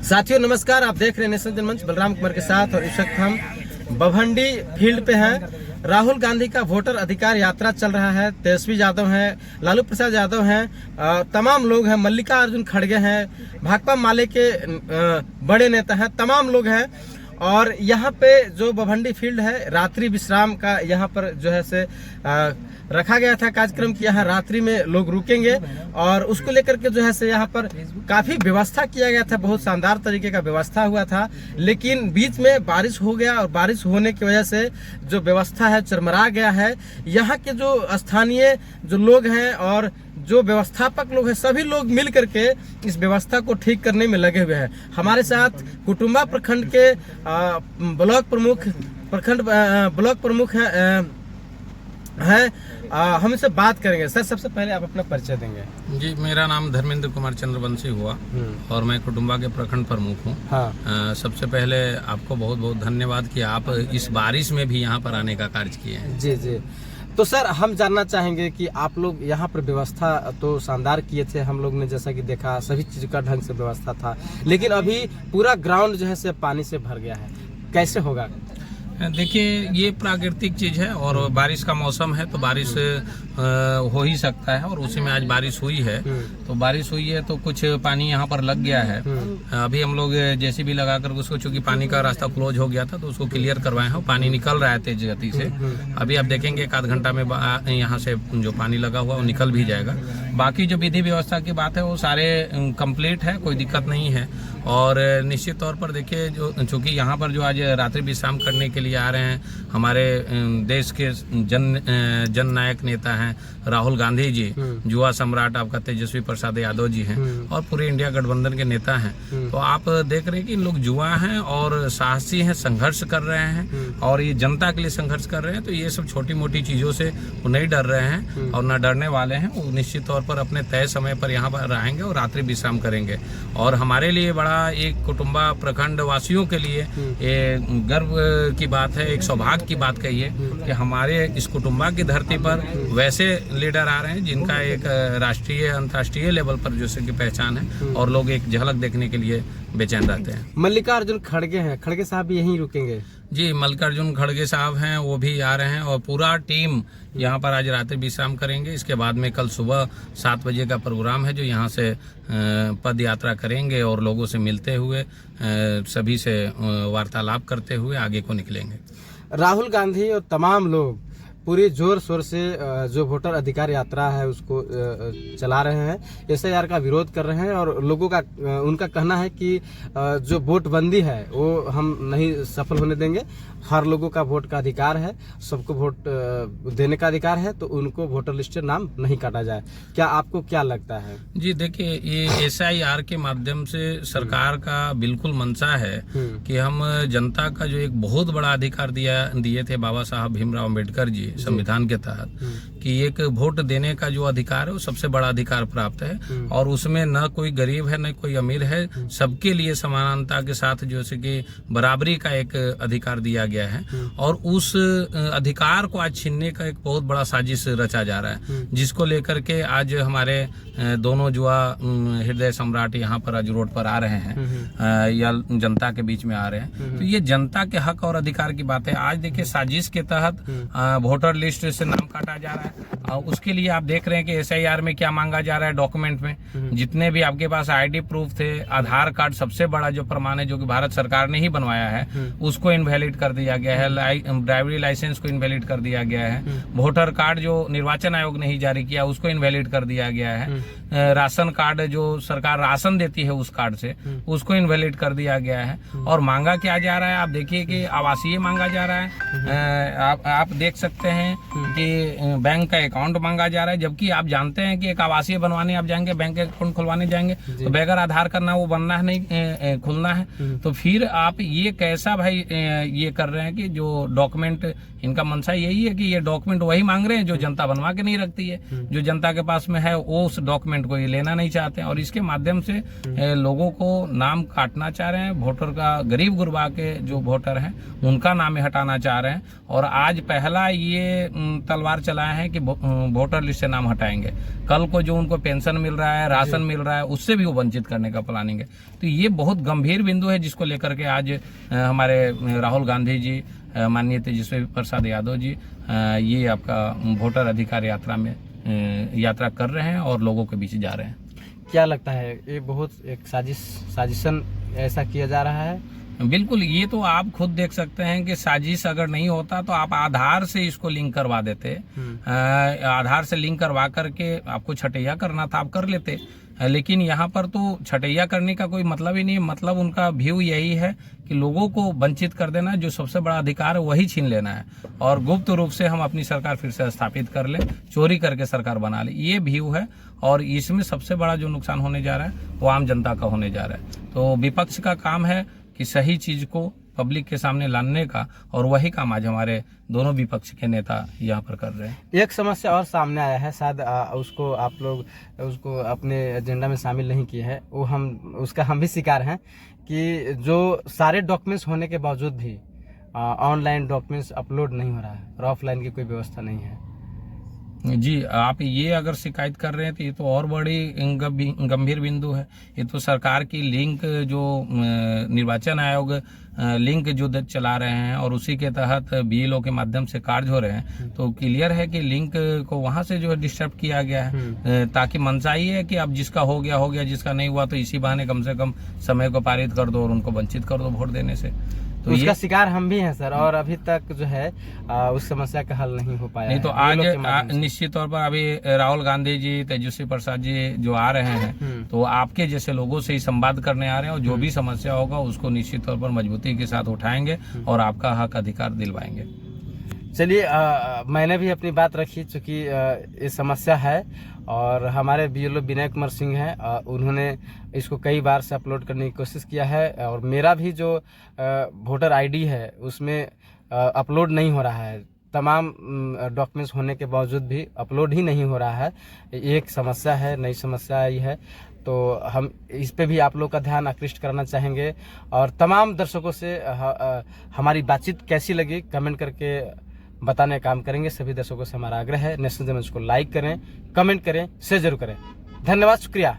साथियों नमस्कार, आप देख रहे हैं नेशनल जनमंच बलराम कुमार के साथ। और इस वक्त हम बभंडी फील्ड पे हैं। राहुल गांधी का वोटर अधिकार यात्रा चल रहा है। तेजस्वी यादव हैं, लालू प्रसाद यादव हैं, तमाम लोग हैं, मल्लिकार्जुन खड़गे हैं, भाकपा माले के बड़े नेता हैं, तमाम लोग हैं। और यहाँ पे जो बभंडी फील्ड है, रात्रि विश्राम का यहाँ पर जो है से रखा गया था कार्यक्रम कि यहाँ रात्रि में लोग रुकेंगे। और उसको लेकर के जो है से यहाँ पर काफी व्यवस्था किया गया था, बहुत शानदार तरीके का व्यवस्था हुआ था। लेकिन बीच में बारिश हो गया और बारिश होने की वजह से जो व्यवस्था है चरमरा गया है। यहाँ के जो स्थानीय जो लोग हैं और जो व्यवस्थापक लोग हैं, सभी लोग मिल करके इस व्यवस्था को ठीक करने में लगे हुए हैं। हमारे साथ कुटुंबा प्रखंड के ब्लॉक प्रमुख हैं। हम इससे बात करेंगे। सर, सबसे पहले आप अपना परिचय देंगे। जी, मेरा नाम धर्मेंद्र कुमार चंद्रवंशी हुआ और मैं कुटुंबा के प्रखंड प्रमुख हूँ। हाँ। सबसे पहले आपको बहुत बहुत धन्यवाद कि आप इस बारिश में भी यहाँ पर आने का कार्य किए हैं। जी जी। तो सर, हम जानना चाहेंगे कि आप लोग यहाँ पर व्यवस्था तो शानदार किए थे। हम लोग ने जैसा कि देखा, सभी चीज का ढंग से व्यवस्था था, लेकिन अभी पूरा ग्राउंड जो है से पानी से भर गया है। कैसे होगा? देखिए, ये प्राकृतिक चीज है और बारिश का मौसम है तो बारिश हो ही सकता है। और उसी में आज बारिश हुई है, तो बारिश हुई है तो कुछ पानी यहाँ पर लग गया है। अभी हम लोग जेसीबी लगाकर उसको, चूंकि पानी का रास्ता क्लोज हो गया था, तो उसको क्लियर करवाए हैं। पानी निकल रहा है तेज गति से। अभी आप देखेंगे एक आध घंटा में यहाँ से जो पानी लगा हुआ वो निकल भी जाएगा। बाकी जो विधि व्यवस्था की बात है वो सारे कंप्लीट है, कोई दिक्कत नहीं है। और निश्चित तौर पर देखिए, जो चूंकि यहाँ पर जो आज रात्रि विश्राम करने के लिए आ रहे हैं हमारे देश के जननायक नेता हैं राहुल गांधी जी, युवा सम्राट आपका तेजस्वी प्रसाद यादव जी हैं और पूरे इंडिया गठबंधन के नेता हैं। तो आप देख रहे हैं कि इन लोग युवा हैं और साहसी हैं, संघर्ष कर रहे हैं और ये जनता के लिए संघर्ष कर रहे हैं। तो ये सब छोटी मोटी चीजों से वो नहीं डर रहे हैं और न डरने वाले हैं। वो निश्चित तौर पर अपने तय समय पर यहाँ पर रहेंगे और रात्रि विश्राम करेंगे। और हमारे लिए बड़ा एक कुटुंबा प्रखंड वासियों के लिए ये गर्व की बात है, एक सौभाग्य की बात कहिए कि हमारे इस कुटुंबा की धरती पर वैसे लीडर आ रहे हैं जिनका एक राष्ट्रीय अंतर्राष्ट्रीय लेवल पर जैसे की पहचान है और लोग एक झलक देखने के लिए बेचैन रहते हैं। मल्लिकार्जुन खड़गे हैं, खड़गे साहब भी यहीं रुकेंगे? जी, मल्लिकार्जुन खड़गे साहब हैं, वो भी आ रहे हैं और पूरा टीम यहाँ पर आज रात्रि विश्राम करेंगे। इसके बाद में कल सुबह 7 बजे का प्रोग्राम है, जो यहाँ से पद यात्रा करेंगे और लोगों से मिलते हुए, सभी से वार्तालाप करते हुए आगे को निकलेंगे। राहुल गांधी और तमाम लोग पूरी जोर शोर से जो वोटर अधिकार यात्रा है उसको चला रहे हैं, एसआईआर का विरोध कर रहे हैं। और लोगों का उनका कहना है कि जो वोटबंदी है वो हम नहीं सफल होने देंगे। हर लोगों का वोट का अधिकार है, सबको वोट देने का अधिकार है, तो उनको वोटर लिस्ट से नाम नहीं काटा जाए। क्या आपको क्या लगता है? जी देखिए, ये एसआईआर के माध्यम से सरकार का बिल्कुल मंशा है कि हम जनता का जो एक बहुत बड़ा अधिकार दिए थे बाबा साहब भीमराव अम्बेडकर जी संविधान के तहत, कि एक वोट देने का जो अधिकार है वो सबसे बड़ा अधिकार प्राप्त है। और उसमें न कोई गरीब है न कोई अमीर है, सबके लिए समानता के साथ जैसे कि बराबरी का एक अधिकार दिया गया है। और उस अधिकार को आज छीनने का एक बहुत बड़ा साजिश रचा जा रहा है, जिसको लेकर के आज हमारे दोनों युवा हृदय सम्राट यहाँ पर आज रोड पर आ रहे हैं या जनता के बीच में आ रहे हैं। तो ये जनता के हक और अधिकार की बात है। आज देखिए, साजिश के तहत वोटर लिस्ट से नाम काटा जा रहा है। उसके लिए आप देख रहे हैं कि एसआईआर में क्या मांगा जा रहा है। डॉक्यूमेंट में जितने भी आपके पास आईडी प्रूफ थे, आधार कार्ड सबसे बड़ा जो प्रमाण है जो कि भारत सरकार ने ही बनवाया है, उसको इनवैलिड कर दिया गया है। ड्राइवरी लाइसेंस को इनवैलिड कर दिया गया है। वोटर कार्ड जो निर्वाचन आयोग ने ही जारी किया उसको इनवैलिड कर दिया गया है। राशन कार्ड जो सरकार राशन देती है उस कार्ड से, उसको इनवैलिड कर दिया गया है। और मांगा क्या जा रहा है? आप देखिए कि आवासीय मांगा जा रहा है। आप देख सकते हैं कि बैंक का अकाउंट मांगा जा रहा है, जबकि आप जानते हैं कि एक आवासीय बनवाने आप जाएंगे, बैंक अकाउंट खुलवाने जाएंगे तो बगैर आधार करना वो बनना है नहीं, खुलना है। तो फिर आप ये कैसा भाई ये कर रहे हैं कि जो डॉक्यूमेंट, इनका मंशा यही है कि ये डॉक्यूमेंट वही मांग रहे हैं जो जनता बनवा के नहीं रखती है। जो जनता के पास में है वो उस डॉक्यूमेंट को ये लेना नहीं चाहते हैं और इसके माध्यम से लोगों को नाम काटना चाह रहे हैं। वोटर का, गरीब गुरबा के जो वोटर हैं उनका नाम हटाना चाह रहे हैं। और आज पहला ये तलवार चलाए हैं कि वोटर लिस्ट से नाम हटाएंगे। कल को जो उनको पेंशन मिल रहा है, राशन मिल रहा है, उससे भी वो वंचित करने का प्लानिंग है। तो ये बहुत गंभीर बिंदु है जिसको लेकर के आज हमारे राहुल गांधी जी, माननीय तेजस्वी प्रसाद यादव जी ये आपका वोटर अधिकार यात्रा में यात्रा कर रहे हैं और लोगों के बीच जा रहे हैं। क्या लगता है ये बहुत एक साजिशन ऐसा किया जा रहा है? बिल्कुल, ये तो आप खुद देख सकते हैं कि साजिश अगर नहीं होता तो आप आधार से इसको लिंक करवा देते। आधार से लिंक करवा करके आपको छटैया करना था, आप कर लेते। लेकिन यहाँ पर तो छटैया करने का कोई मतलब ही नहीं। मतलब उनका व्यू यही है कि लोगों को वंचित कर देना, जो सबसे बड़ा अधिकार है वही छीन लेना है और गुप्त रूप से हम अपनी सरकार फिर से स्थापित कर ले, चोरी करके सरकार बना ले, ये व्यू है। और इसमें सबसे बड़ा जो नुकसान होने जा रहा है वो आम जनता का होने जा रहा है। तो विपक्ष का काम है कि सही चीज को पब्लिक के सामने लाने का, और वही काम आज हमारे दोनों विपक्ष के नेता यहाँ पर कर रहे हैं। एक समस्या और सामने आया है, शायद उसको आप लोग उसको अपने एजेंडा में शामिल नहीं किए हैं, वो उसका हम भी शिकार हैं कि जो सारे डॉक्यूमेंट्स होने के बावजूद भी ऑनलाइन डॉक्यूमेंट्स अपलोड नहीं हो रहा है और ऑफलाइन की कोई व्यवस्था नहीं है। जी, आप ये अगर शिकायत कर रहे हैं तो ये तो और बड़ी गंभीर बिंदु है। ये तो सरकार की लिंक जो निर्वाचन आयोग लिंक जो चला रहे हैं और उसी के तहत बीएलओ के माध्यम से कार्य हो रहे हैं, तो क्लियर है कि लिंक को वहां से जो है डिस्टर्ब किया गया है, ताकि मंशा ये है कि अब जिसका हो गया, जिसका नहीं हुआ तो इसी बहाने कम से कम समय को पारित कर दो और उनको वंचित कर दो वोट देने से। तो उसका शिकार हम भी हैं सर, और अभी तक जो है उस समस्या का हल नहीं हो पाया। नहीं तो आज निश्चित तौर पर अभी राहुल गांधी जी, तेजस्वी प्रसाद जी जो आ रहे हैं तो आपके जैसे लोगों से ही संवाद करने आ रहे हैं और जो भी समस्या होगा उसको निश्चित तौर पर मजबूती के साथ उठाएंगे और आपका हक अधिकार दिलवाएंगे। चलिए, मैंने भी अपनी बात रखी, चूँकि ये समस्या है और हमारे बीएलओ विनय कुमार सिंह हैं, उन्होंने इसको कई बार से अपलोड करने की कोशिश किया है और मेरा भी जो वोटर आईडी है उसमें अपलोड नहीं हो रहा है। तमाम डॉक्यूमेंट्स होने के बावजूद भी अपलोड ही नहीं हो रहा है। एक समस्या है, नई समस्या आई है, तो हम इस पे भी आप लोग का ध्यान आकृष्ट करना चाहेंगे और तमाम दर्शकों से हमारी बातचीत कैसी लगी कमेंट करके बताने का काम करेंगे। सभी दर्शकों से हमारा आग्रह है, नेशनल जनमंच को लाइक करें, कमेंट करें, शेयर जरूर करें। धन्यवाद, शुक्रिया।